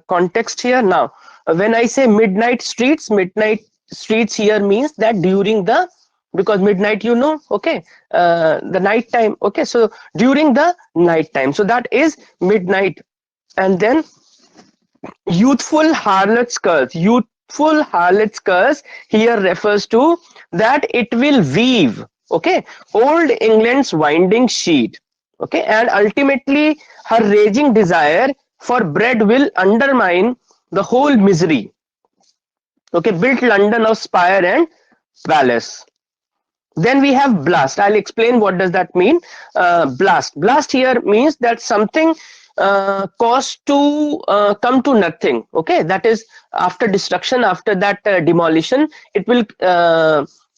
context here now. When I say midnight streets here means that during the, because midnight, you know, okay, the night time, okay, so during the night time, so that is midnight. And then youthful harlot's curse here refers to that it will weave, okay, old England's winding sheet, okay, and ultimately her raging desire for bread will undermine the whole misery, okay, built London of spire and palace. Then we have blast. I'll explain what does that mean. Blast here means that something caused to come to nothing, okay, that is after destruction, after that demolition, it will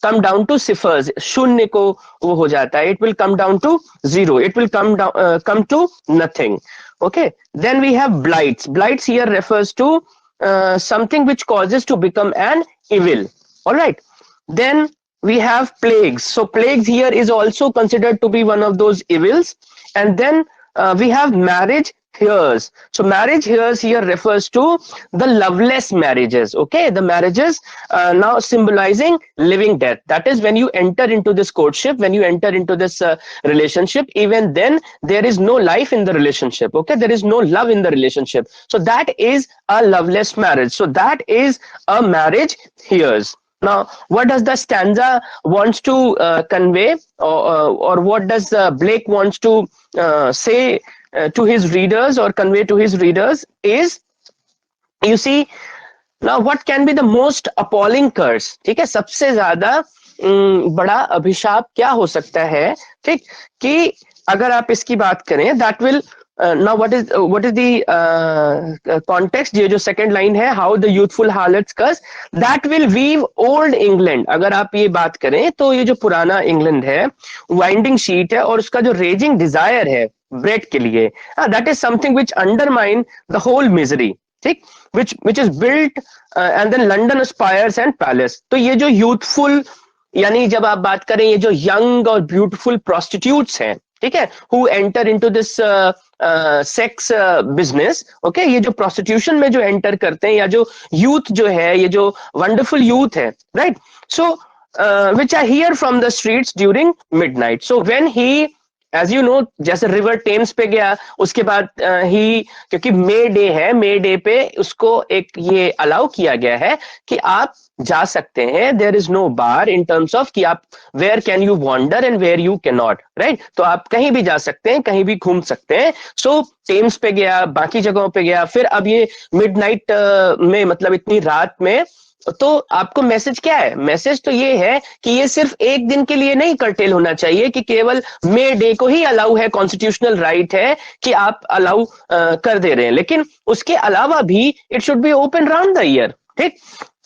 come down to ciphers, शून्य को वो हो जाता है, it will come down to zero, it will come to nothing, okay. Then we have blights here refers to something which causes to become an evil, all right. Then we have plagues. So plagues here is also considered to be one of those evils. And then we have marriage hears. So marriage hears here refers to the loveless marriages, okay, the marriages now symbolizing living death. That is when you enter into this courtship, when you enter into this relationship, even then there is no life in the relationship, okay, there is no love in the relationship, so that is a loveless marriage. So that is a marriage hears. Now, what does the stanza wants to convey, or what does Blake wants to say to his readers or convey to his readers is, you see, now what can be the most appalling curse, ठीक है, सबसे ज्यादा बड़ा अभिशाप क्या हो सकता है, ठीक, कि अगर आप इसकी बात करें, that will now what is the context, ये जो second line है, how the youthful harlots curse that will weave old England. अगर आप ये बात करें तो ये जो पुराना इंग्लैंड है, वाइंडिंग शीट है, और उसका जो रेजिंग डिजायर है ब्रेड के लिए, that is something which undermine the whole misery, ठीक, which is built and then London spires and palace. तो ये जो youthful, यानी जब आप बात करें ये जो young और beautiful prostitutes हैं, ठीक है, who enter into this sex business, okay, ये जो प्रोस्टिट्यूशन में जो एंटर करते हैं, या जो यूथ जो है, ये जो वंडरफुल यूथ है, right, so which are here from the streets during midnight. So when he, as you know, जैसे रिवर टेम्स पे गया, उसके बाद ही, क्योंकि मे डे है, मे डे पे उसको एक ये अलाउ किया गया है कि आप जा सकते हैं, there is no bar in terms of कि आप where can you wander and where you can not, right, तो आप कहीं भी जा सकते हैं, कहीं भी घूम सकते हैं. सो टेम्स पे गया, बाकी जगहों पे गया, फिर अब ये मिडनाइट में, मतलब इतनी रात में, तो आपको मैसेज क्या है, मैसेज तो ये है कि ये सिर्फ एक दिन के लिए नहीं कर्टेल होना चाहिए कि केवल मे डे को ही अलाउ है, कॉन्स्टिट्यूशनल राइट है कि आप अलाउ कर दे रहे हैं, लेकिन उसके अलावा भी it should be open round the year, ठीक.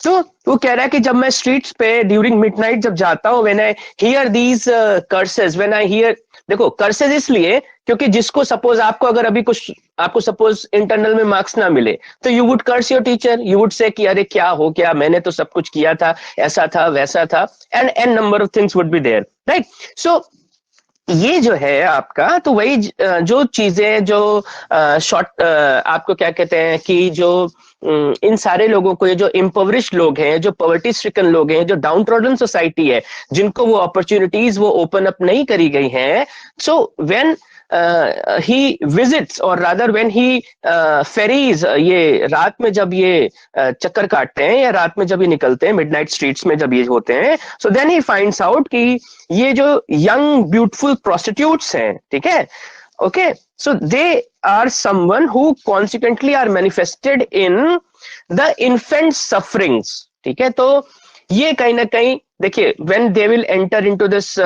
तो वो कह रहा है कि जब मैं स्ट्रीट्स पे ड्यूरिंग मिडनाइट जब जाता हूं, when I hear these curses, when I hear, देखो कर्सेस इसलिए क्योंकि जिसको सपोज आपको अगर अभी कुछ, आपको सपोज इंटरनल में मार्क्स ना मिले, तो you would curse your teacher, you would say कि अरे क्या हो गया, मैंने तो सब कुछ किया था, ऐसा था वैसा था, and number of things would be there, right. So ये जो है आपका, तो वही जो चीजें जो शॉर्ट आपको क्या कहते हैं कि जो इन सारे लोगों को, ये जो इम्पोवरिश्ड लोग हैं, जो पॉवर्टी स्ट्रिकन लोग हैं, जो डाउन ट्रॉडन सोसाइटी है, जिनको वो अपॉर्चुनिटीज वो ओपन अप नहीं करी गई हैं, so when he visits, or rather when he ferries, ये रात में जब ये चक्कर काटते हैं, या रात में जब ये निकलते हैं मिडनाइट स्ट्रीट्स में जब ये होते हैं, so then he finds out कि ये जो young beautiful prostitutes हैं, ठीक है, okay, so they are someone who consequently are manifested in the infant sufferings, ठीक है. तो ये कहीं ना कहीं देखिए, when they will enter into this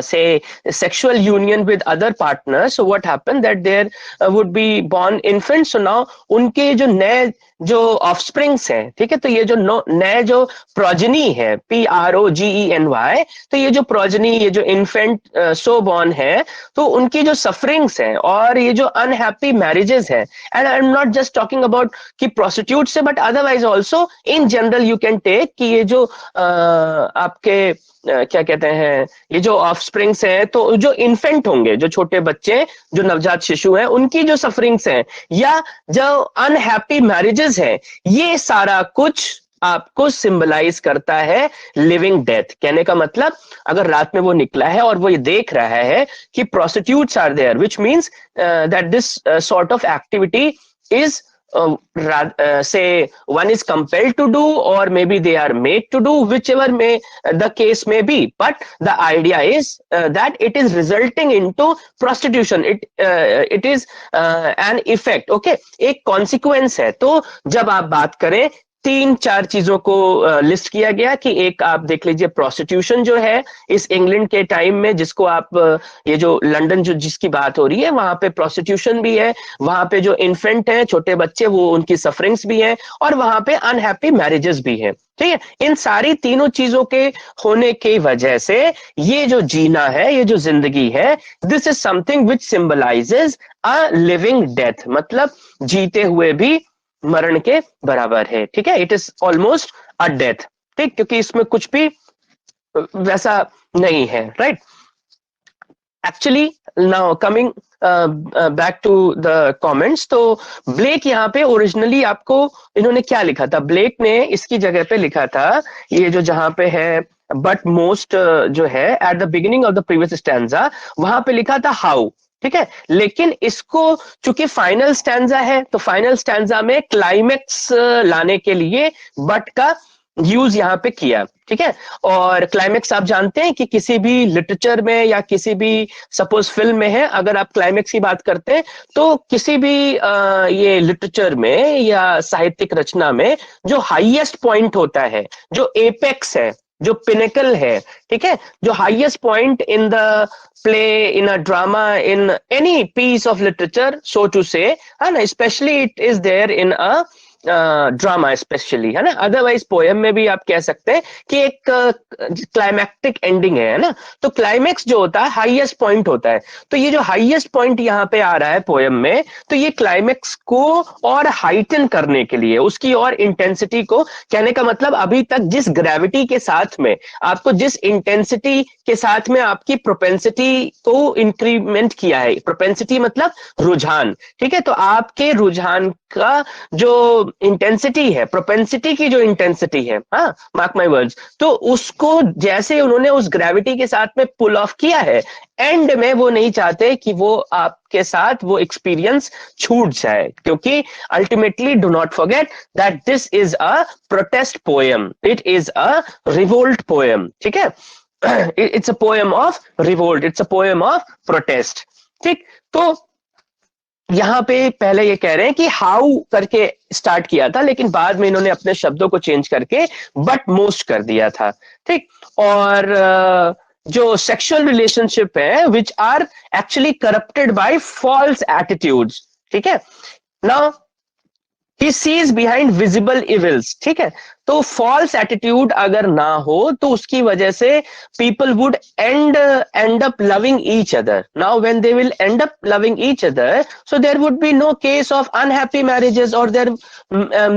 say sexual union with other partners, so what happened that there would be born infants. So now उनके जो नए जो ऑफस्प्रिंग्स हैं, ठीक है, तो ये जो नए जो प्रोजनी है, PROGENY, तो ये जो प्रोजनी, ये जो इन्फेंट सो बॉर्न है, तो उनकी जो सफरिंग्स हैं और ये जो अनहैप्पी मैरिजेस हैं, and I am not just talking about कि प्रोस्टिट्यूट से, but otherwise also in general you can take कि ये जो आपके क्या कहते हैं, ये जो ऑफस्प्रिंग्स हैं, तो जो इन्फेंट होंगे, जो छोटे बच्चे, जो नवजात शिशु हैं, उनकी जो सफरिंग्स हैं या जो अनहैप्पी मैरिजेस हैं, ये सारा कुछ आपको सिंबलाइज करता है लिविंग डेथ। कहने का मतलब, अगर रात में वो निकला है और वो ये देख रहा है कि prostitutes are there, which means that this sort of activity is say one is compelled to do, or maybe they are made to do, whichever may the case may be, but the idea is that it is resulting into prostitution. It is an effect, okay, एक consequence है। तो जब आप बात करें, 3-4 चीजों को list किया गया कि एक आप देख लीजिए, प्रोस्टिट्यूशन जो है इस इंग्लैंड के टाइम में, जिसको आप ये जो लंदन जो जिसकी बात हो रही है, वहां पे प्रोस्टिट्यूशन भी है, वहां पे जो इन्फेंट है, छोटे बच्चे, वो उनकी सफरिंग्स भी है, और वहां पे अनहैप्पी मैरिजेस भी है। ठीक है, इन सारी तीनों चीजों के होने की वजह से ये जो जीना है, ये जो जिंदगी है, this is something which symbolises a living death, मतलब जीते हुए भी मरण के बराबर है। ठीक है, it is almost a death. ठीक, क्योंकि इसमें कुछ भी वैसा नहीं है, right. Actually now coming back to the comments, तो ब्लेक यहाँ पे ओरिजिनली आपको इन्होंने क्या लिखा था, ब्लेक ने इसकी जगह पे लिखा था, ये जो जहां पे है बट मोस्ट जो है at the beginning of the previous stanza, वहां पे लिखा था हाउ। ठीक है, लेकिन इसको चूंकि फाइनल स्टैंजा है, तो फाइनल स्टैंजा में क्लाइमेक्स लाने के लिए बट का यूज यहाँ पे किया। ठीक है, और क्लाइमेक्स आप जानते हैं कि किसी भी लिटरेचर में या किसी भी सपोज फिल्म में है, अगर आप क्लाइमेक्स की बात करते हैं, तो किसी भी ये लिटरेचर में या साहित्यिक रचना में जो हाईएस्ट पॉइंट होता है, जो एपेक्स है, जो पिनेकल है, ठीक है, जो highest point in the play, in a drama, in any piece of literature, so to say, है ना, specially it is there in a drama specially, है ना। अदरवाइज पोएम में भी आप कह सकते हैं कि एक क्लाइमैक्टिक एंडिंग है ना। तो क्लाइमैक्स जो होता है हाईएस्ट पॉइंट होता है, तो ये जो हाईएस्ट पॉइंट यहाँ पे आ रहा है पोएम में, तो ये क्लाइमैक्स को और हाइटन करने के लिए, उसकी और इंटेंसिटी को, कहने का मतलब अभी तक जिस ग्रेविटी के साथ में आपको, जिस इंटेंसिटी के साथ में आपकी प्रोपेंसिटी को इंक्रीमेंट किया है, प्रोपेंसिटी मतलब रुझान, ठीक है, तो आपके रुझान का जो इंटेंसिटी है, प्रोपेंसिटी की जो इंटेंसिटी है, हाँ, मार्क माय वर्ड्स, तो उसको जैसे उन्होंने उस ग्रेविटी के साथ में पुल ऑफ किया है, एंड में वो नहीं चाहते कि वो आपके साथ वो एक्सपीरियंस छूट जाए, क्योंकि ultimately do not forget that this is a protest poem, it is a revolt poem. ठीक है, it's a poem of revolt, it's a poem of protest. ठीक, तो यहां पे पहले ये कह रहे हैं कि हाउ करके स्टार्ट किया था, लेकिन बाद में इन्होंने अपने शब्दों को चेंज करके बट मोस्ट कर दिया था। ठीक, और जो सेक्सुअल रिलेशनशिप है which are actually corrupted by false attitudes. ठीक है, now he sees behind visible evils। ठीक है, तो फॉल्स एटीट्यूड अगर ना हो तो उसकी वजह से people would end up loving each other. Now when they will end up loving each other, so there would be no case of unhappy marriages, or there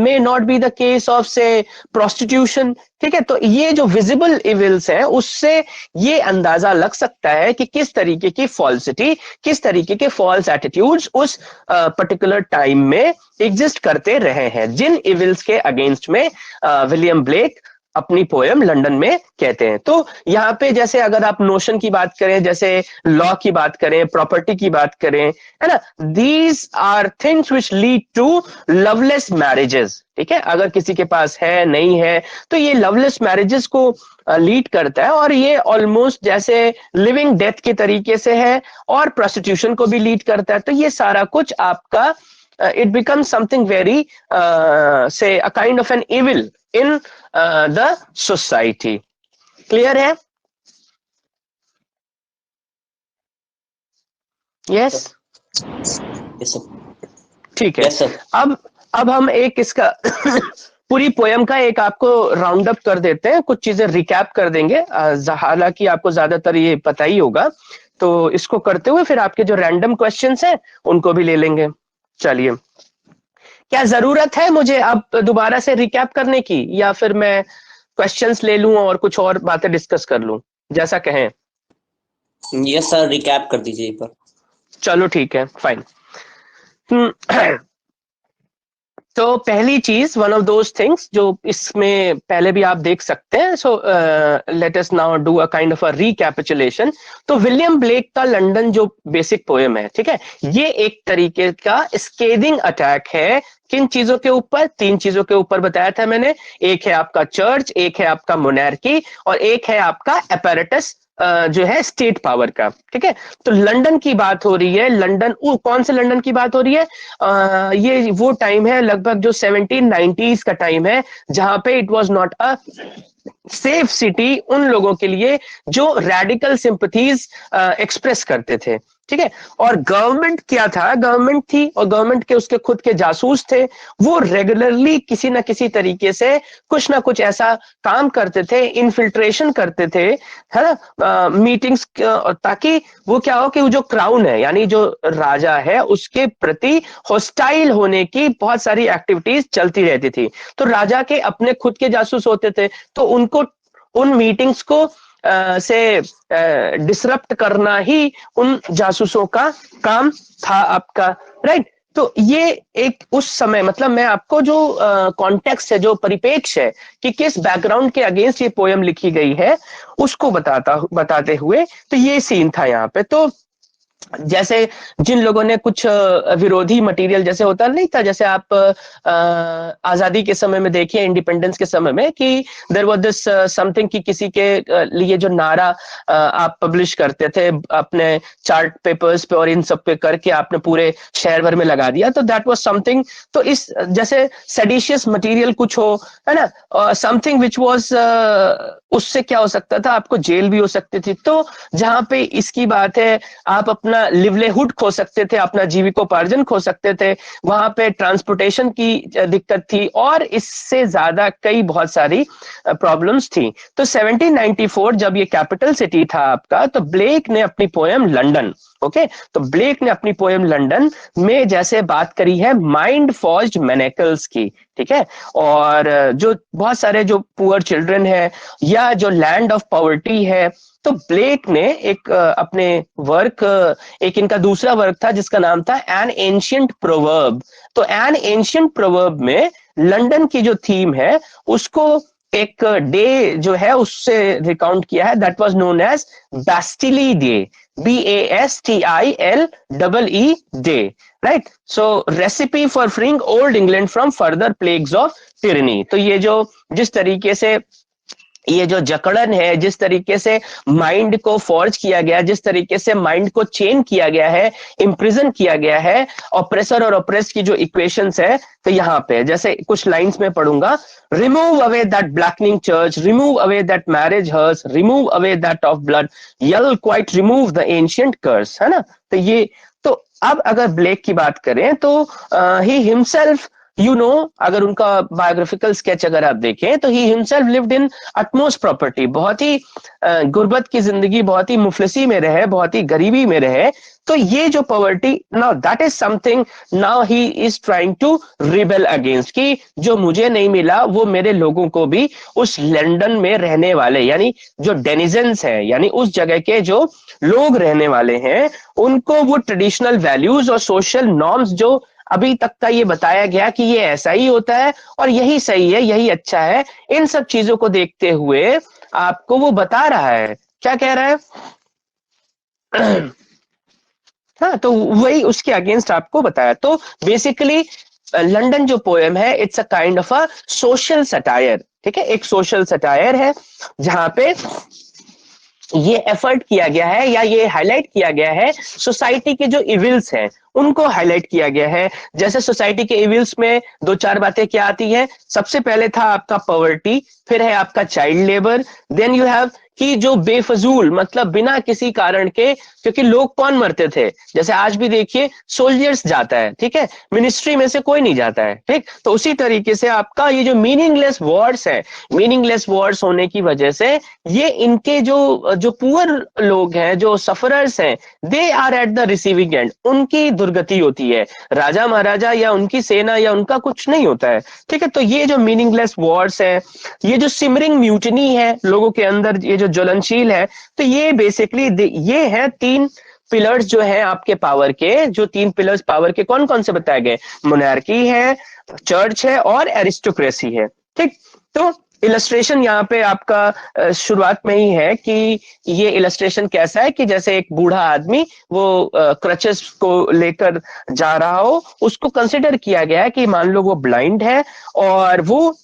may not be the case of say prostitution। ठीक है, तो ये जो visible evils है, उससे ये अंदाजा लग सकता है कि किस तरीके की फॉल्सिटी, किस तरीके के फॉल्स एटीट्यूड्स उस पर्टिकुलर टाइम में एग्जिस्ट करते रहे हैं, जिन इविल्स के अगेंस्ट में विलियम ब्लेक अपनी पोएम लंदन में कहते हैं। तो यहाँ पे जैसे अगर आप नोशन की बात करें, जैसे लॉ की बात करें, प्रॉपर्टी की बात करें, है ना, these are things which lead to loveless marriages. ठीक है, अगर किसी के पास है, नहीं है, तो ये लवलेस मैरिजेस को लीड करता है, और ये ऑलमोस्ट जैसे लिविंग डेथ के तरीके से है, और प्रोस्टिट्यूशन को भी लीड करता है। तो ये सारा कुछ आपका it becomes something very say a kind of an evil in the society। clear है? yes yes sir। ठीक है। yes sir। अब अब हम एक इसका पूरी पोयम का एक आपको राउंड अप कर देते हैं, कुछ चीजें रिकैप कर देंगे, हालांकि आपको ज्यादातर ये पता ही होगा, तो इसको करते हुए फिर आपके जो रैंडम क्वेश्चंस हैं उनको भी ले लेंगे। चलिए, क्या जरूरत है मुझे अब दोबारा से रिकैप करने की, या फिर मैं क्वेश्चंस ले लूं और कुछ और बातें डिस्कस कर लूं, जैसा कहें। यस सर, रिकैप कर दीजिए एक बार। चलो ठीक है, फाइन। तो पहली चीज, वन ऑफ दोज थिंग्स जो इसमें पहले भी आप देख सकते हैं, so let us now do a kind of a recapitulation. तो विलियम ब्लेक का लंदन जो बेसिक पोएम है, ठीक है, ये एक तरीके का स्केदिंग अटैक है। किन चीजों के ऊपर? 3 चीजों के ऊपर बताया था मैंने। एक है आपका चर्च, एक है आपका मोनार्की, और एक है आपका अपैरेटस जो है स्टेट पावर का, ठीक है। तो लंदन की बात हो रही है। लंदन, कौन से लंदन की बात हो रही है? ये वो टाइम है, लगभग जो 1790s का टाइम है, जहां पे it was not a safe city उन लोगों के लिए जो रेडिकल सिंपथीज एक्सप्रेस करते थे, ठीक है। और गवर्नमेंट क्या था? गवर्नमेंट थी, और गवर्नमेंट के उसके खुद के जासूस थे। वो रेगुलरली किसी ना किसी तरीके से कुछ ना कुछ ऐसा काम करते थे, इन्फिल्ट्रेशन करते थे, है ना, मीटिंग्स, ताकि वो क्या हो कि वो जो क्राउन है, यानी जो राजा है, उसके प्रति हॉस्टाइल होने की बहुत सारी एक्टिविटीज चलती रहती थी। तो राजा के अपने खुद के जासूस होते थे, तो उनको उन मीटिंग्स को से डिसरप्ट करना ही उन जासूसों का काम था आपका, राइट। तो ये एक उस समय, मतलब मैं आपको जो कॉन्टेक्स्ट है, जो परिपेक्ष है कि किस बैकग्राउंड के अगेंस्ट ये पोयम लिखी गई है, उसको बताते हुए, तो ये सीन था यहाँ पे। तो जैसे जिन लोगों ने कुछ विरोधी मटेरियल, जैसे होता नहीं था, जैसे आप आजादी के समय में देखिए, इंडिपेंडेंस के समय में, कि देयर वाज दिस समथिंग, कि किसी के लिए जो नारा आप पब्लिश करते थे अपने चार्ट पेपर्स पे और इन सब पे करके आपने पूरे शहर भर में लगा दिया, तो दैट वाज समथिंग। तो इस जैसे सेडिशियस मटेरियल कुछ हो, है ना, समथिंग विच वाज, उससे क्या हो सकता था? आपको जेल भी हो सकती थी। तो जहां पे इसकी बात है, आप अपना लिवलीहुड खो सकते थे, अपना जीविकोपार्जन खो सकते थे, वहां पे ट्रांसपोर्टेशन की दिक्कत थी, और इससे ज्यादा कई बहुत सारी प्रॉब्लम्स थी। तो 1794 जब ये कैपिटल सिटी था आपका, तो ब्लेक ने अपनी पोएम लंदन, ओके, तो ब्लेक ने अपनी पोएम लंदन में जैसे बात करी है माइंड फॉर्ज्ड मैनेकल्स की, ठीक है, और जो बहुत सारे जो पुअर चिल्ड्रन है, या जो लैंड ऑफ पॉवर्टी है। तो ब्लेक ने एक अपने वर्क, एक इनका दूसरा वर्क था जिसका नाम था एन एंशिएंट प्रोवर्ब। तो एन एंशिएंट प्रोवर्ब में लंदन की जो थीम है, उसको एक डे जो है उससे रिकाउंट किया है, that was known as Bastille day, BASTILEE day, right. So recipe for freeing old England from further plagues of tyranny. तो ये जो जिस तरीके से ये जो जकड़न है, जिस तरीके से माइंड को फॉर्ज किया गया, जिस तरीके से माइंड को चेन किया गया है, इम्प्रिजन किया गया है, ऑप्रेसर और ऑप्रेस्ड की जो इक्वेशंस है, तो यहाँ पे जैसे कुछ लाइंस में पढ़ूंगा, remove away that blackening church, remove away that marriage hearse, remove away that of blood, yell quite remove the ancient curse, है ना। तो ये, तो अब अगर ब्लेक की बात करें, तो ही हिमसेल्फ, अगर उनका बायोग्राफिकल स्केच अगर आप देखें, तो he himself lived in utmost property, बहुत ही गुर्बत की जिंदगी, बहुत ही मुफलिसी में रहे, बहुत ही गरीबी में रहे। तो ये जो poverty, now that is something, now he is trying to rebel against, कि जो मुझे नहीं मिला वो मेरे लोगों को भी, उस लंदन में रहने वाले, यानी जो डेनिजन्स हैं, यानी उस जगह के जो लोग रहने वाले हैं, उनको वो ट्रेडिशनल वैल्यूज और सोशल नॉर्म्स जो अभी तक का ये बताया गया कि ये ऐसा ही होता है और यही सही है, यही अच्छा है, इन सब चीजों को देखते हुए आपको वो बता रहा है। क्या कह रहा है? हाँ, तो वही उसके अगेंस्ट आपको बताया। तो बेसिकली लंदन जो पोएम है, it's a kind of a social satire, ठीक है, एक सोशल सटायर है, जहां पे ये एफर्ट किया गया है, या ये हाईलाइट किया गया है सोसाइटी के जो इविल्स हैं, उनको हाईलाइट किया गया है। जैसे सोसाइटी के इविल्स में 2-4 बातें क्या आती है? सबसे पहले था आपका पॉवर्टी, फिर है आपका child labour, then you have कि जो बेफजूल मतलब बिना किसी कारण के, क्योंकि लोग कौन मरते थे, जैसे आज भी देखिए सोल्जर्स जाता है, ठीक है, मिनिस्ट्री में से कोई नहीं जाता है, ठीक, तो उसी तरीके से आपका ये जो मीनिंगलेस वॉर्स है, मीनिंगलेस वॉर्स होने की वजह से ये इनके जो जो पुअर लोग हैं, जो सफरर्स हैं, they are at the receiving end, उनकी दुर्गति होती है, राजा महाराजा या उनकी सेना या उनका कुछ नहीं होता है, ठीक है। तो ये जो मीनिंगलेस वॉर्स है, ये जो सिमरिंग म्यूटनी है लोगों के अंदर, ये जो ज्वलनशील है, तो ये बेसिकली ये है तीन पिलर्स जो है आपके पावर के, जो तीन पिलर्स पावर के कौन कौन से बताए गए, मोनार्की है, चर्च है और एरिस्टोक्रेसी है, ठीक। तो इलस्ट्रेशन यहाँ पे आपका शुरुआत में ही है कि ये इलस्ट्रेशन कैसा है कि जैसे एक बूढ़ा आदमी वो क्रचेस को लेकर जा रहा हो, उसको कंसिडर किया गया है कि मान लो वो ब्लाइंड है और वो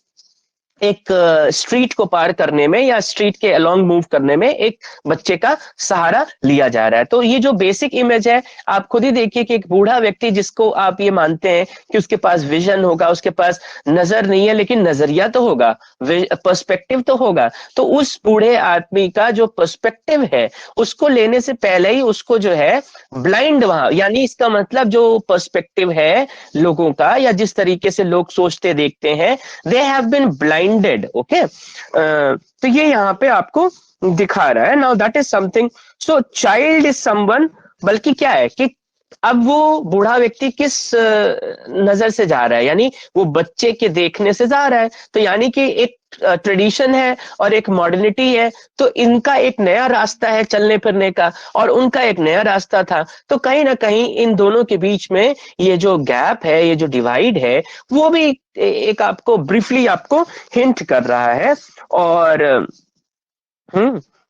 एक स्ट्रीट को पार करने में या स्ट्रीट के अलोंग मूव करने में एक बच्चे का सहारा लिया जा रहा है। तो ये जो बेसिक इमेज है, आप खुद ही देखिए कि एक बूढ़ा व्यक्ति जिसको आप ये मानते हैं कि उसके पास विजन होगा, उसके पास नजर नहीं है लेकिन नजरिया तो होगा, पर्सपेक्टिव तो होगा, तो उस बूढ़े आदमी का जो पर्सपेक्टिव है उसको लेने से पहले ही उसको जो है ब्लाइंड वहां, यानी इसका मतलब जो पर्सपेक्टिव है लोगों का या जिस तरीके से लोग सोचते देखते हैं, they have been blinded, okay. तो ये यहाँ पे आपको दिखा रहा है। Now that is something, so child is someone, बल्कि क्या है कि अब वो बूढ़ा व्यक्ति किस नजर से जा रहा है, यानी वो बच्चे के देखने से जा रहा है, तो यानी कि एक ट्रेडिशन है और एक मॉडर्निटी है, तो इनका एक नया रास्ता है चलने फिरने का और उनका एक नया रास्ता था, तो कहीं ना कहीं इन दोनों के बीच में ये जो गैप है, ये जो डिवाइड है, वो भी एक आपको ब्रीफली आपको हिंट कर रहा है। और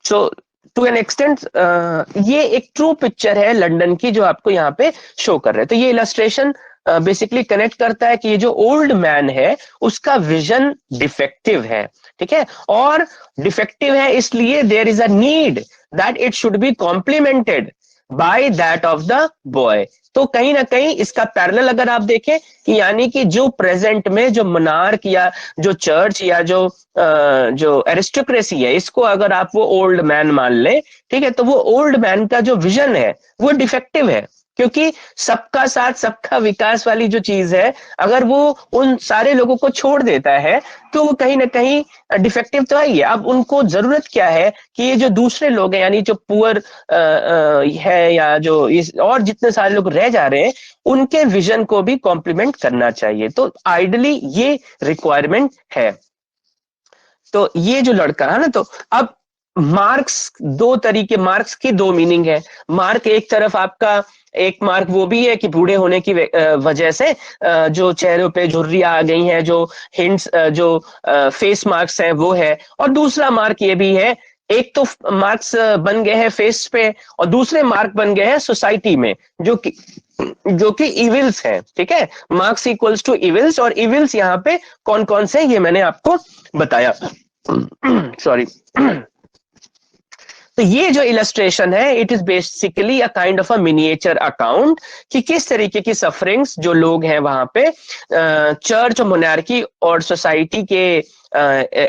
सो टू एन एक्सटेंट ये एक ट्रू पिक्चर है लंदन की जो आपको यहाँ पे शो कर रहे हैं। तो ये इलस्ट्रेशन बेसिकली कनेक्ट करता है कि ये जो ओल्ड मैन है उसका विजन डिफेक्टिव है, ठीक है, और डिफेक्टिव है इसलिए there is a need that it should be complemented by that of the boy. तो कहीं ना कहीं इसका पैरेलल अगर आप देखें कि यानी कि जो प्रेजेंट में जो मोनार्क या जो चर्च या जो एरिस्टोक्रेसी है, इसको अगर आप वो ओल्ड मैन मान ले, ठीक है, तो वो ओल्ड मैन का जो विजन है वो डिफेक्टिव है, क्योंकि सबका साथ सबका विकास वाली जो चीज है, अगर वो उन सारे लोगों को छोड़ देता है तो वो कहीं ना कहीं डिफेक्टिव तो है ही है। अब उनको जरूरत क्या है कि ये जो दूसरे लोग हैं, यानी जो पुअर है या जो इस और जितने सारे लोग रह जा रहे हैं, उनके विजन को भी कॉम्प्लीमेंट करना चाहिए। तो आइडली ये रिक्वायरमेंट है। तो ये जो लड़का है ना, तो अब मार्क्स दो तरीके, मार्क्स की दो मीनिंग है। मार्क एक तरफ आपका एक मार्क वो भी है कि बूढ़े होने की वजह से जो चेहरों पे झुर्रियां आ गई हैं, जो हिंट्स, जो फेस मार्क्स हैं वो है, और दूसरा मार्क ये भी है, एक तो मार्क्स बन गए हैं फेस पे और दूसरे मार्क बन गए हैं सोसाइटी में, जो कि इविल्स है, ठीक है। मार्क्स इक्वल्स टू इविल्स, और इविल्स यहाँ पे कौन कौन से ये मैंने आपको बताया। सॉरी। तो ये जो इलस्ट्रेशन है, it is basically a kind of a miniature account कि किस तरीके की सफरिंग्स जो लोग हैं वहां पे चर्च और मोनार्की और सोसाइटी के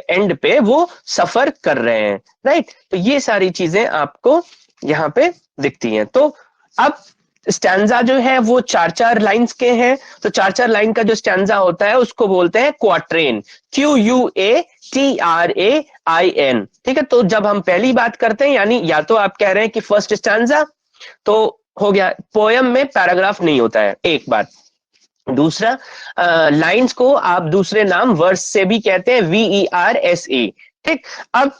एंड पे वो सफर कर रहे हैं, राइट। तो ये सारी चीजें आपको यहाँ पे दिखती हैं। तो अब स्टैंजा जो है वो चार चार लाइंस के हैं, तो चार चार लाइन का जो स्टैंजा होता है उसको बोलते हैं क्वाट्रेन, QUATRAIN, ठीक है। तो जब हम पहली बात करते हैं, यानी या तो आप कह रहे हैं कि फर्स्ट स्टैंजा तो हो गया, पोयम में पैराग्राफ नहीं होता है, एक बात। दूसरा, लाइंस को आप दूसरे नाम वर्स से भी कहते हैं, VERSE, ठीक। अब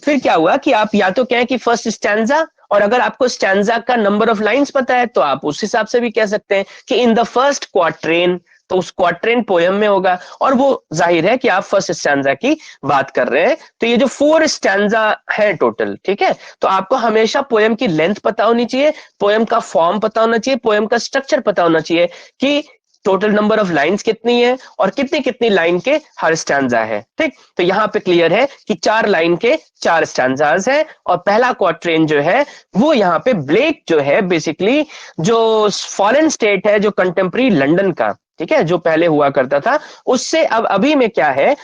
फिर क्या हुआ कि आप या तो कहें कि फर्स्ट स्टैंजा, और अगर आपको स्टैंजा का नंबर ऑफ लाइंस पता है तो आप उस हिसाब से भी कह सकते हैं कि इन द फर्स्ट क्वाट्रेन, तो उस क्वाट्रेन पोयम में होगा, और वो जाहिर है कि आप फर्स्ट स्टैंजा की बात कर रहे हैं। तो ये जो 4 स्टैंजा है टोटल, ठीक है, तो आपको हमेशा पोयम की लेंथ पता होनी चाहिए, पोयम का फॉर्म पता होना चाहिए, पोयम का स्ट्रक्चर पता होना चाहिए कि टोटल नंबर ऑफ लाइंस कितनी है और कितनी कितनी लाइन के हर स्टैंजा है, ठीक। तो यहाँ पे क्लियर है कि 4 लाइन के 4 स्टैंजाज है, और पहला क्वाट्रेन जो है वो यहाँ पे ब्लेक जो है बेसिकली जो फॉरेन स्टेट है, जो कंटेम्प्रेरी लंदन का, ठीक है, जो पहले हुआ करता था, उससे अब अभी में क्या है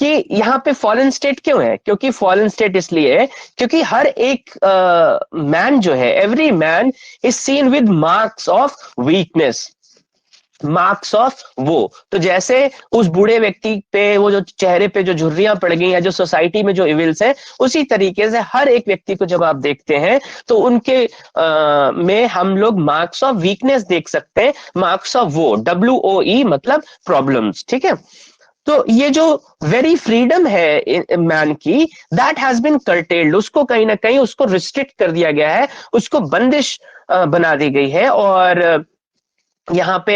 कि यहाँ पे फॉरेन स्टेट क्यों है? क्योंकि फॉरेन स्टेट इसलिए है क्योंकि हर एक मैन जो है, every man is seen with marks of weakness, marks of वो। तो जैसे उस बूढ़े व्यक्ति पे वो जो चेहरे पे जो झुर्रियां पड़ गई हैं, जो सोसाइटी में जो इविल्स है, उसी तरीके से हर एक व्यक्ति को जब आप देखते हैं तो उनके में हम लोग मार्क्स ऑफ वीकनेस देख सकते हैं, मार्क्स ऑफ वो, WOE मतलब प्रॉब्लम्स, ठीक है। तो ये जो वेरी फ्रीडम है मैन की, दैट हैज बीन कर्टेल्ड, उसको कहीं ना कहीं उसको रिस्ट्रिक्ट कर दिया गया है, उसको बंदिश बना दी गई है। और यहाँ पे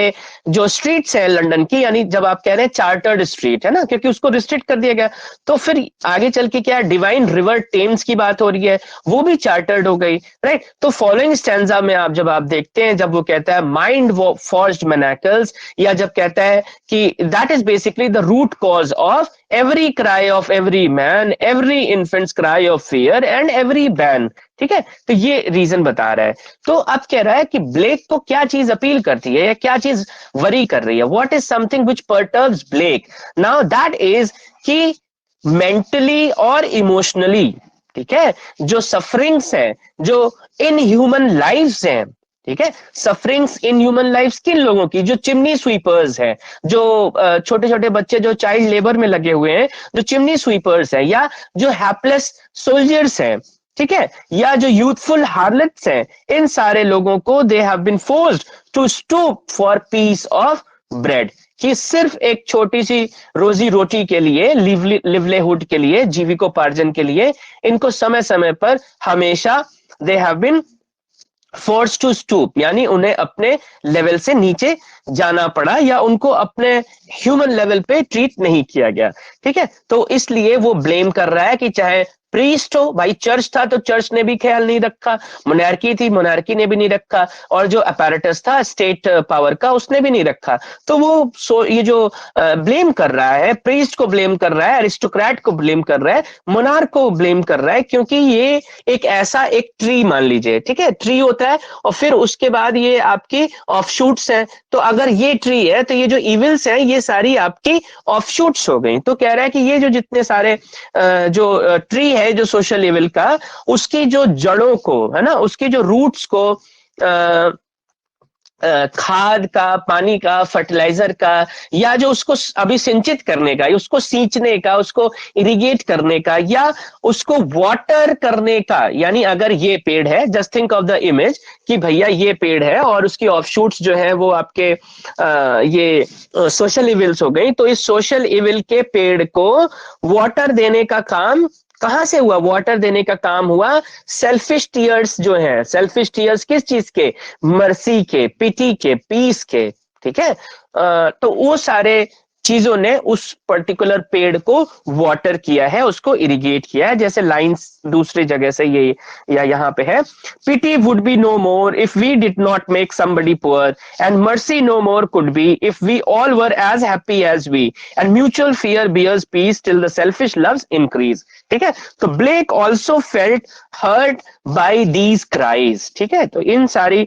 जो स्ट्रीट्स है लंदन की, यानी जब आप कह रहे हैं चार्टर्ड स्ट्रीट है ना, क्योंकि उसको रिस्ट्रिक्ट कर दिया गया, तो फिर आगे चल के क्या डिवाइन रिवर टेम्स की बात हो रही है, वो भी चार्टर्ड हो गई, राइट। तो फॉलोइंग स्टैंजा में आप जब आप देखते हैं, जब वो कहता है माइंड फॉर्ज्ड मैनाकल्स, या जब कहता है कि that is basically the root cause of every cry of every man, every infant's cry of fear and every ban, ठीक है। तो ये रीजन बता रहा है। तो अब कह रहा है कि ब्लेक को क्या चीज अपील करती है या क्या चीज वरी कर रही है, what is something which perturbs Blake. Now that is कि मेंटली और इमोशनली, ठीक है, जो सफरिंग्स हैं, जो इन ह्यूमन लाइफ्स हैं, ठीक है, सफरिंग्स इन ह्यूमन लाइफ्स किन लोगों की, जो चिमनी स्वीपर्स हैं, जो छोटे छोटे बच्चे जो चाइल्ड लेबर में लगे हुए हैं, जो चिमनी स्वीपर्स हैं, या जो हैप्लेस सोल्जर्स हैं, ठीक है, या जो यूथफुल हार्लेट्स हैं, इन सारे लोगों को they have been forced to stoop for piece of bread, कि सिर्फ एक छोटी सी रोजी रोटी के लिए, लिवलीहुड के लिए, जीविकोपार्जन के लिए इनको समय समय पर हमेशा they have been force to stoop, यानी उन्हें अपने लेवल से नीचे जाना पड़ा, या उनको अपने ह्यूमन लेवल पे ट्रीट नहीं किया गया, ठीक है। तो इसलिए वो ब्लेम कर रहा है कि चाहे प्रीस्ट हो, भाई चर्च था तो चर्च ने भी ख्याल नहीं रखा, मोनार्की थी, मोनार्की ने भी नहीं रखा, और जो अपैरेटस था स्टेट पावर का, उसने भी नहीं रखा। तो वो ये जो ब्लेम कर रहा है, प्रीस्ट को ब्लेम कर रहा है, अरिस्टोक्रेट को ब्लेम कर रहा है, मोनार्क को ब्लेम कर रहा है, क्योंकि ये एक ऐसा एक ट्री मान लीजिए, ठीक है, ट्री होता है और फिर उसके बाद ये आपकी ऑफशूट्स हैं। तो अगर ये ट्री है तो ये जो इविल्स हैं ये सारी आपकी ऑफशूट्स हो गई। तो कह रहा है कि ये जो जितने सारे जो ट्री है जो सोशल लेवल का, उसकी जो जड़ों को, है ना, उसकी जो रूट्स को खाद का, पानी का, फर्टिलाइजर का, या जो उसको अभी सिंचित करने का, उसको सींचने का, उसको इरिगेट करने का, या उसको वाटर करने का, यानी अगर ये पेड़ है, just think of the image कि भैया ये पेड़ है और उसकी ऑफशूट्स जो है वो आपके ये सोशल इविल्स हो गई। तो इस सोशल इविल के पेड़ को वाटर देने का काम कहां से हुआ? वाटर देने का काम हुआ सेल्फिश टीयर्स जो हैं। सेल्फिश टीयर्स किस चीज के? मर्सी के, पिटी के, पीस के, ठीक है। तो वो सारे चीजों ने उस पर्टिकुलर पेड़ को वाटर किया है, उसको इरिगेट किया है। जैसे लाइंस दूसरी जगह से ये या यहाँ पे है, pity would be no more if we did not make somebody poor and mercy no more could be if we all were as happy as we and mutual fear bears peace till the selfish loves increase, ठीक है। तो Blake also felt hurt by these cries, ठीक है। तो इन सारी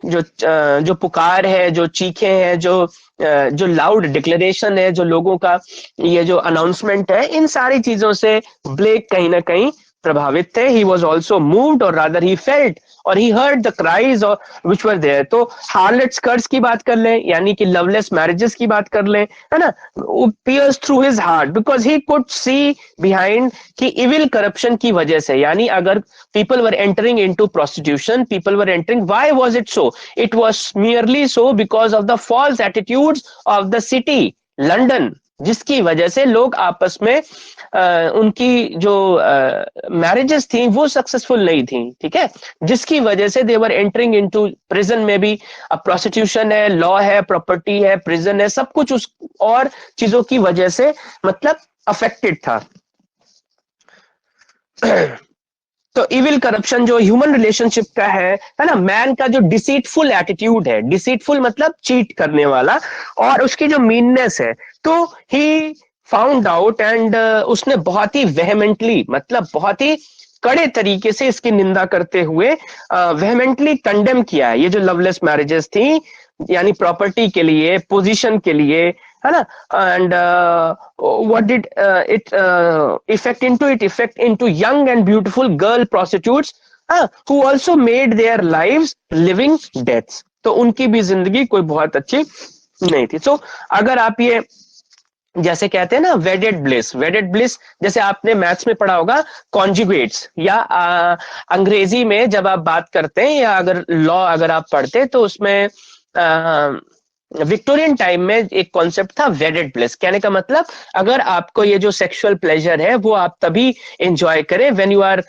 जो पुकार है, जो चीखें हैं, जो लाउड डिक्लेरेशन है, जो लोगों का ये जो अनाउंसमेंट है, इन सारी चीजों से ब्लेक कहीं ना कहीं प्रभावित थे। ही वॉज ऑल्सो मूव्ड और रादर ही फेल्ट और ही हर्ड द क्राइज और विच वर देयर। तो हार्लेट्स कर्स की बात कर लें, यानी कि लवलेस मैरिजेस की बात कर लें, है ना, piers through his heart because he could see behind कि इविल करप्शन की वजह से, यानी अगर people were entering into prostitution, people were entering, why was it so? It was merely so because of the false attitudes of the city London, जिसकी वजह से लोग आपस में उनकी जो मैरिजेस थी वो सक्सेसफुल नहीं थी, ठीक है, जिसकी वजह से दे वर एंटरिंग इनटू प्रिजन में भी। अब प्रोस्टिट्यूशन है, लॉ है, प्रॉपर्टी है, प्रिजन है, सब कुछ उस और चीजों की वजह से मतलब अफेक्टेड था। तो इविल करप्शन जो ह्यूमन रिलेशनशिप का है ना, मैन का जो डिसीटफुल एटीट्यूड है, डिसीटफुल मतलब चीट करने वाला, और उसकी जो मीननेस है, तो ही फाउंड आउट एंड उसने बहुत ही वेहेमेंटली, मतलब बहुत ही कड़े तरीके से इसकी निंदा करते हुए वेहेमेंटली कंडेम किया है ये जो लवलेस मैरिजेस थी, यानी प्रॉपर्टी के लिए, पोजीशन के लिए, है ना, and what did it effect into young and beautiful girl prostitutes who also made their lives living deaths. तो उनकी भी जिंदगी कोई बहुत अच्छी नहीं थी। सो अगर आप ये जैसे कहते हैं ना वेडेड ब्लिस जैसे आपने मैथ्स में पढ़ा होगा, कॉन्जुगेट्स या अंग्रेजी में जब आप बात करते हैं या अगर लॉ अगर आप पढ़ते हैं तो उसमें विक्टोरियन टाइम में एक कॉन्सेप्ट था वेडेड ब्लिस। कहने का मतलब अगर आपको ये जो सेक्सुअल प्लेजर है वो आप तभी एंजॉय करें when you are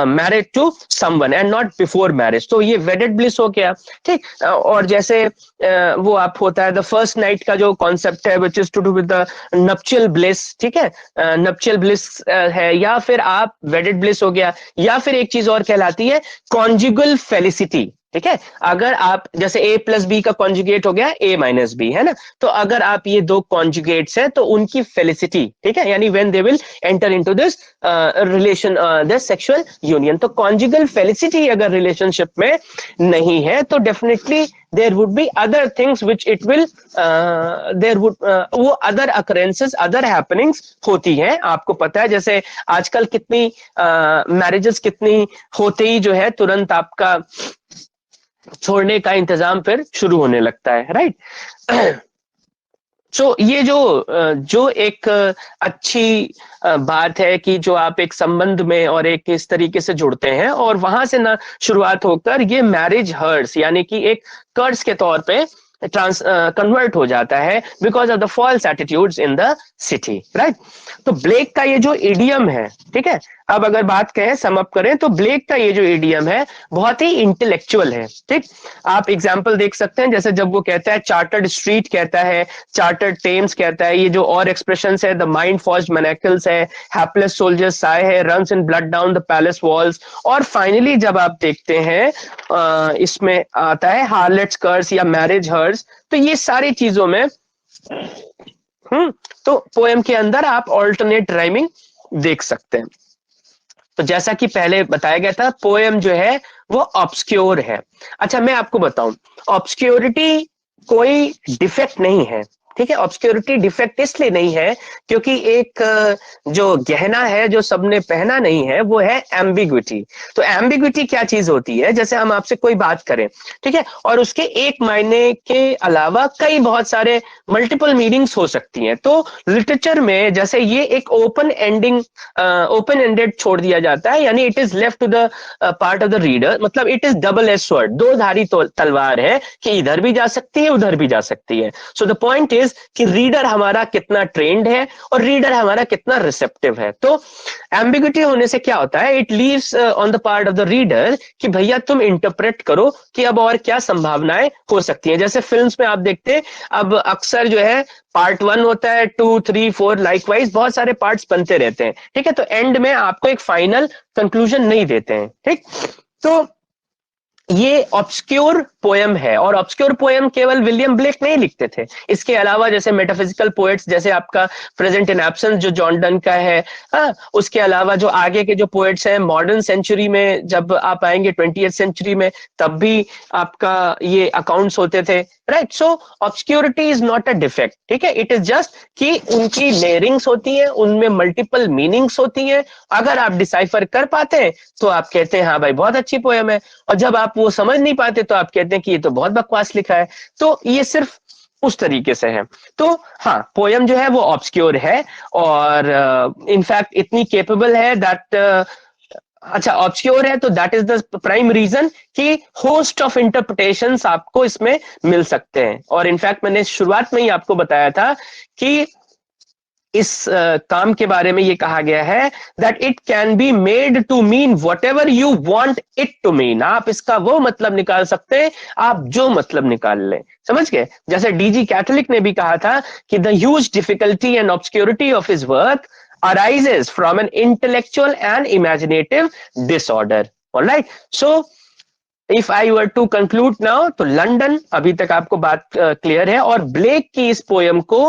married to someone and not before marriage, तो ये वेडेड ब्लिस हो गया। ठीक, और जैसे वो आप होता है द फर्स्ट नाइट का जो कॉन्सेप्ट है which is to do with the nuptial bliss. ठीक है, नप्चुअल ब्लिस है, या फिर आप वेडेड ब्लिस हो गया, या फिर एक चीज और कहलाती है कॉन्जुगल फेलिसिटी। ठीक है, अगर आप जैसे a प्लस बी का कॉन्जुगेट हो गया a माइनस बी, है ना, तो अगर आप ये दो कॉन्जुगेट्स हैं तो उनकी फेलिसिटी, ठीक है, यानी when they will enter into this relation this sexual union, तो कॉन्जुगल फेलिसिटी अगर रिलेशनशिप में नहीं है तो definitely there would be other things which it will there would वो अदर अकरेंसेस अदर हैपनिंग्स होती हैं। आपको पता है जैसे आजकल कितनी मैरिजेस कितनी होते ही जो है तुरंत आपका छोड़ने का इंतजाम फिर शुरू होने लगता है, राइट। सो ये जो एक अच्छी बात है कि जो आप एक संबंध में और एक इस तरीके से जुड़ते हैं और वहां से ना शुरुआत होकर ये मैरिज हर्ट्स यानी कि एक कर्ज के तौर पे कन्वर्ट हो जाता है because of the false attitudes in the city, right. तो ब्लेक का ये जो इडियम है, ठीक है, अब अगर बात करें सम अप करें तो ब्लेक का ये जो इडियम है बहुत ही इंटेलेक्चुअल है। ठीक, आप एग्जांपल देख सकते हैं जैसे जब वो कहता है चार्टर्ड स्ट्रीट कहता है, चार्टर्ड टेम्स कहता है, ये जो और एक्सप्रेशंस है द माइंड फॉर्ज्ड मैनेकल्स है, हैपलेस सोल्जर्स साय है, runs in blood down the palace walls, और फाइनली जब आप देखते हैं इसमें आता है हार्लेट्स कर्स या मैरिज हर्स, तो ये सारी चीजों में तो पोएम के अंदर आप ऑल्टरनेट राइमिंग देख सकते हैं। तो जैसा कि पहले बताया गया था पोएम जो है वो ऑब्सक्योर है। अच्छा मैं आपको बताऊं, ऑब्सक्योरिटी कोई डिफेक्ट नहीं है, ठीक है, ऑब्सक्योरिटी डिफेक्ट इसलिए नहीं है क्योंकि एक जो गहना है जो सबने पहना नहीं है वो है एम्बिग्विटी। तो एम्बिग्विटी क्या चीज होती है, जैसे हम आपसे कोई बात करें, ठीक है, और उसके एक मायने के अलावा कई बहुत सारे मल्टीपल मीनिंग्स हो सकती हैं। तो लिटरेचर में जैसे ये एक ओपन एंडेड छोड़ दिया जाता है, यानी it is left to the part of the reader, मतलब it is double edge sword, दो धारी तलवार है कि इधर भी जा सकती है उधर भी जा सकती है। सो द पॉइंट इज कि रीडर हमारा कितना ट्रेंड है और रीडर हमारा कितना रिसेप्टिव है। तो एम्बिग्विटी होने से क्या होता है, it leaves on the part of the reader कि भैया तुम इंटरप्रेट करो कि अब और क्या संभावनाएं हो सकती हैं। जैसे फिल्म्स में आप देखते हैं अब अक्सर जो है पार्ट 1 होता है, 2, 3, 4 लाइकवाइज बहुत सारे पार्ट्स बनते रहते हैं, ठीक है, तो एंड में आपको एक फाइनल कंक्लूजन नहीं देते हैं। ठीक, तो ये ऑब्सक्योर पोएम है, और ऑब्सक्योर पोएम केवल विलियम ब्लेक नहीं लिखते थे, इसके अलावा जैसे मेटाफिजिकल पोएट्स जैसे आपका प्रेजेंट इन एब्सेंस जो जॉन डन का है, उसके अलावा जो आगे के जो पोएट्स हैं मॉडर्न सेंचुरी में जब आप आएंगे 20th सेंचुरी में तब भी आपका ये अकाउंट्स होते थे, right. So obscurity is not a defect, ठीक है, इट इज जस्ट कि उनकी लेयरिंग्स होती हैं, उनमें मल्टीपल मीनिंग्स होती हैं, अगर आप डिसाइफर कर पाते हैं तो आप कहते हैं हाँ भाई बहुत अच्छी पोएम है, और जब आप वो समझ नहीं पाते तो आप कहते हैं कि ये तो बहुत बकवास लिखा है। तो ये सिर्फ उस तरीके से है। तो हाँ पोएम जो है वो ऑब्सक्योर है और इनफैक्ट इतनी केपेबल है दैट अच्छा ऑब्सक्योर है तो that is the prime reason कि होस्ट ऑफ इंटरप्रिटेशंस आपको इसमें मिल सकते हैं। और इनफैक्ट मैंने शुरुआत में ही आपको बताया था कि इस काम के बारे में ये कहा गया है that it can be made to mean whatever you want it to mean. आप इसका वो मतलब निकाल सकते हैं आप जो मतलब निकाल लें, समझ गए। जैसे डीजी कैथोलिक ने भी कहा था कि the huge difficulty and obscurity of his work arises from an intellectual and imaginative disorder. All right. So, if I were to conclude now, तो लंदन अभी तक आपको बात क्लियर है, और ब्लेक की इस पोएम को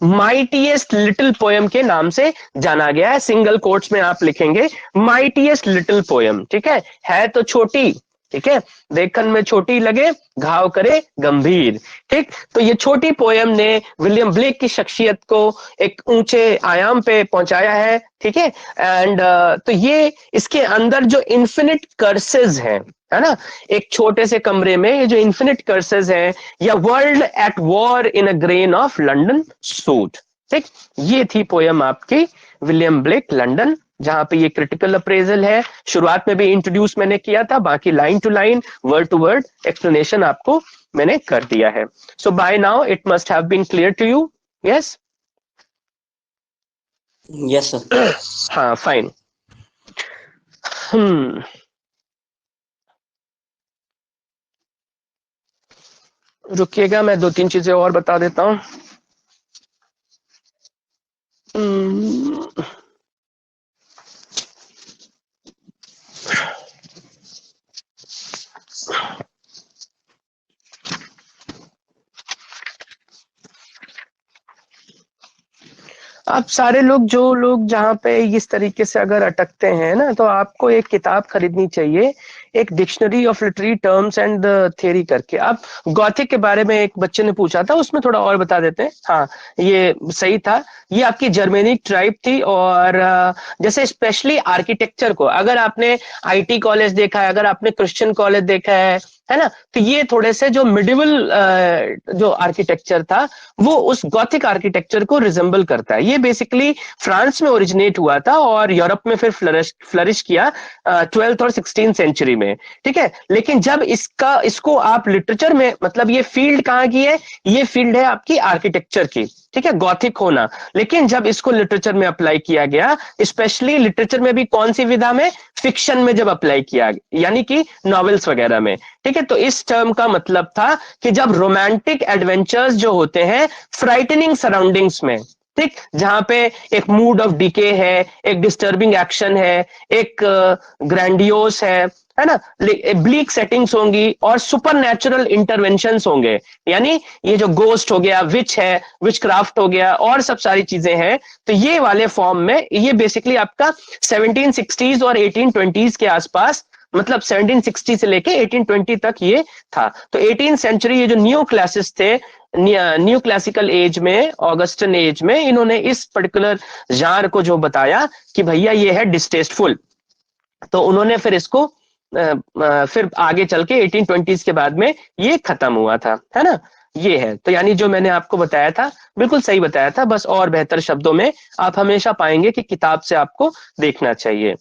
माइटीएस्ट लिटिल पोएम के नाम से जाना गया है। सिंगल कोट्स में आप लिखेंगे माइटीएस्ट लिटिल पोएम, ठीक है तो छोटी ठीक है, देखन में छोटी लगे घाव करे गंभीर। ठीक, तो ये छोटी पोयम ने विलियम ब्लेक की शख्सियत को एक ऊंचे आयाम पे पहुंचाया है। ठीक है, एंड तो ये इसके अंदर जो इन्फिनिट कर्सेस हैं, है ना, एक छोटे से कमरे में ये जो इन्फिनिट कर्सेस हैं, या world at war in a grain of London suit. ठीक, ये थी पोयम आपकी विलियम ब्लेक लंदन, जहां पे ये क्रिटिकल अप्रेजल है। शुरुआत में भी इंट्रोड्यूस मैंने किया था, बाकी line to line word to word explanation आपको मैंने कर दिया है। So by now it must have been clear to you. Yes, yes sir. हाँ, फाइन। रुकिएगा, मैं 2-3 चीजें और बता देता हूँ। आप सारे लोग, जो लोग जहाँ पे इस तरीके से अगर अटकते हैं ना, तो आपको एक किताब खरीदनी चाहिए, एक dictionary of literary terms and theory करके। आप गॉथिक के बारे में एक बच्चे ने पूछा था, उसमें थोड़ा और बता देते हैं। हाँ, ये सही था, ये आपकी जर्मेनिक ट्राइब थी। और जैसे स्पेशली आर्किटेक्चर को, अगर आपने आईटी कॉलेज देखा है, अगर आपने क्रिश्चियन कॉलेज देखा है ना, तो ये थोड़े से जो मिडिवल जो आर्किटेक्चर था वो उस गॉथिक आर्किटेक्चर को रिजेंबल करता है। ये बेसिकली फ्रांस में ओरिजिनेट हुआ था और यूरोप में फिर फ्लरिश किया 12th और 16th सेंचुरी में। ठीक है, लेकिन जब इसको आप लिटरेचर में, मतलब ये फील्ड कहाँ की है, ये फील्ड है आपकी आर्किटेक्चर की। ठीक है, गॉथिक होना। लेकिन जब इसको लिटरेचर में अप्लाई किया गया, स्पेशली लिटरेचर में भी कौन सी विधा में, फिक्शन में जब अप्लाई किया, यानी कि नॉवेल्स वगैरह में। ठीक है, तो इस टर्म का मतलब था कि जब रोमांटिक एडवेंचर्स जो होते हैं फ्राइटनिंग सराउंडिंग्स में, ठीक, जहां पे एक मूड ऑफ डिके है, एक डिस्टर्बिंग एक्शन है, एक ग्रैंडियोस है ना, ब्लीक सेटिंग्स होंगी और सुपर नेचुरल इंटरवेंशंस होंगे, यानी ये जो गोस्ट हो गया, विच है, विच क्राफ्ट हो गया, और सब सारी चीजें हैं। तो ये वाले फॉर्म में ये बेसिकली आपका 1760s और 1820s के आसपास, मतलब 1760 से लेके 1820 तक ये था। तो 18th सेंचुरी, ये जो न्यू क्लासेस थे, न्यू क्लासिकल एज में, ऑगस्टन एज में, इन्होंने इस पर्टिकुलर जार को जो बताया कि भैया ये है डिस्टेस्टफुल, तो उन्होंने फिर इसको फिर आगे चल के 1820s के बाद में ये खत्म हुआ था, है ना। ये है, तो यानी जो मैंने आपको बताया था बिल्कुल सही बताया था, बस और बेहतर शब्दों में आप हमेशा पाएंगे कि किताब से आपको देखना चाहिए।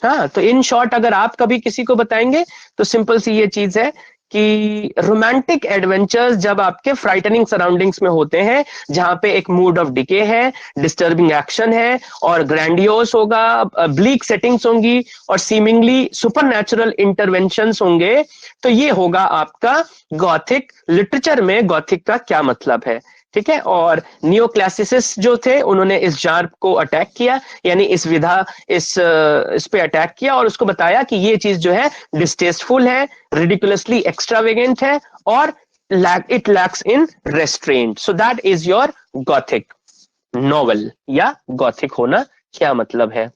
हाँ, तो इन शॉर्ट अगर आप कभी किसी को बताएंगे तो सिंपल सी ये चीज है कि रोमांटिक एडवेंचर्स जब आपके फ्राइटनिंग सराउंडिंग्स में होते हैं, जहां पे एक मूड ऑफ डिके है, डिस्टर्बिंग एक्शन है, और ग्रैंडियोस होगा, ब्लीक सेटिंग्स होंगी, और सीमिंगली सुपरनैचुरल इंटरवेंशंस होंगे, तो ये होगा आपका गॉथिक। लिटरेचर में गॉथिक का क्या मतलब है, ठीक है। और नियो क्लासिसिस्ट जो थे, उन्होंने इस जार को अटैक किया, यानी इस विधा, इस पे अटैक किया और उसको बताया कि ये चीज जो है डिस्टेस्टफुल है, रिडिकुलसली एक्स्ट्रावेगेंट है, और it lacks in restraint. So that is your Gothic novel, या गॉथिक होना क्या मतलब है,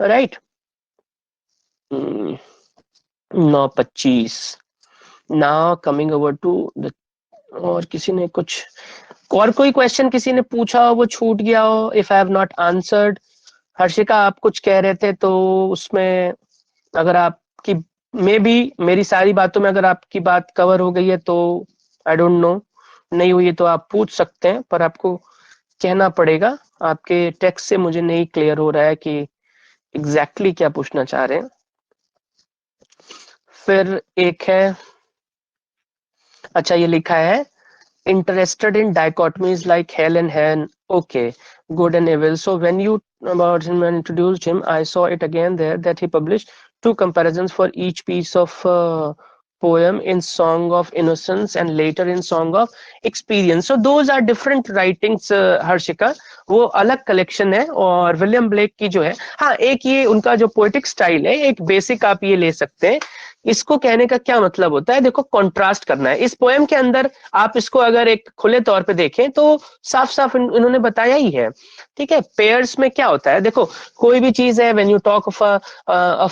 right. 9:25 now coming over to the, और किसी ने कुछ और कोई क्वेश्चन किसी ने पूछा हो, वो छूट गया हो, if I have not answered. Harshika, आप कुछ कह रहे थे, तो उसमें अगर आपकी, मे बी मेरी सारी बातों में अगर आपकी बात कवर हो गई है तो आई डोंट नो, नहीं हुई है तो आप पूछ सकते हैं, पर आपको कहना पड़ेगा। आपके टेक्स्ट से मुझे नहीं क्लियर हो रहा है कि एग्जैक्टली क्या पूछना चाह रहे हैं। फिर एक है, अच्छा, ये लिखा है interested in dichotomies like hell and heaven. Okay, good and evil. So when you about him and introduced him, I saw it again there that he published 2 comparisons for each piece of poem in Song of Innocence and later in Song of Experience. So those are different writings, Harshika, वो अलग collection है। और William Blake की जो है, हाँ, एक ये उनका जो पोएटिक स्टाइल है, एक बेसिक आप ये ले सकते हैं इसको कहने का क्या मतलब होता है, देखो कॉन्ट्रास्ट करना है। इस पोएम के अंदर आप इसको अगर एक खुले तौर पे देखें तो साफ साफ इन्होंने बताया ही है, ठीक है। पेयर्स में क्या होता है, देखो कोई भी चीज है, when you talk of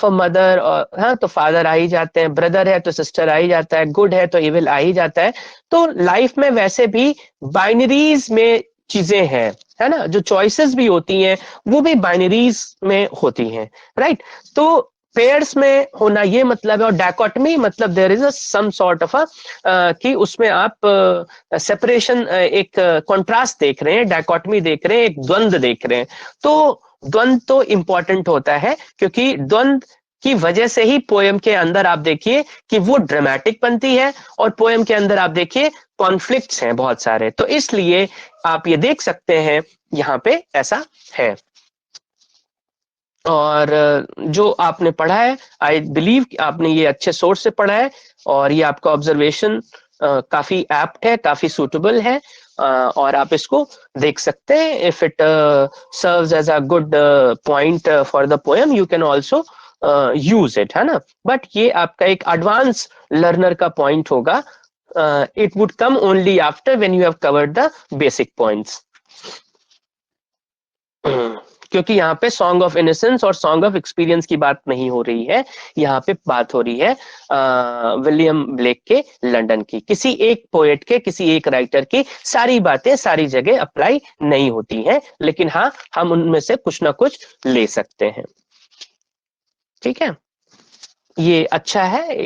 a mother, हाँ तो फादर आ ही जाते हैं, ब्रदर है तो सिस्टर आ ही जाता है, गुड है तो इविल आ ही जाता है। तो लाइफ में वैसे भी बाइनरीज में चीजें हैं, है ना, जो चॉइसेस भी होती हैं वो भी बाइनरीज में होती हैं, राइट। तो पेयर्स में होना ये मतलब है, और डायकोटमी मतलब there is a some sort of कि उसमें आप सेपरेशन, एक कॉन्ट्रास्ट देख रहे हैं, डायकोटमी देख रहे हैं, एक द्वंद्व देख रहे हैं। तो द्वंद्व तो इंपॉर्टेंट होता है, क्योंकि द्वंद्व की वजह से ही पोएम के अंदर आप देखिए कि वो ड्रामेटिक बनती है, और पोएम के अंदर आप देखिए कॉन्फ्लिक्ट्स हैं बहुत सारे। तो इसलिए आप ये देख सकते हैं यहाँ पे ऐसा है। और जो आपने पढ़ा है, आई बिलीव आपने ये अच्छे सोर्स से पढ़ा है, और ये आपका ऑब्जर्वेशन काफी एप्ट है, काफी सूटेबल है, और आप इसको देख सकते हैं। If it serves as a good point for the poem, you can also use it, है ना। बट ये आपका एक एडवांस लर्नर का पॉइंट होगा। It would come only after when you have covered the basic points. क्योंकि यहाँ पे सॉन्ग ऑफ इनोसेंस और सॉन्ग ऑफ एक्सपीरियंस की बात नहीं हो रही है, यहाँ पे बात हो रही है विलियम ब्लेक के लंदन की। किसी एक पोएट के, किसी एक राइटर की सारी बातें सारी जगह अप्लाई नहीं होती हैं, लेकिन हाँ हम उनमें से कुछ ना कुछ ले सकते हैं, ठीक है। ये अच्छा है।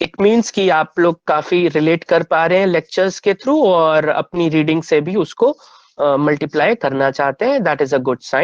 इट मीन्स कि आप लोग काफी रिलेट कर पा रहे हैं लेक्चर्स के थ्रू, और अपनी रीडिंग से भी उसको मल्टीप्लाई करना चाहते हैं, that is a good sign.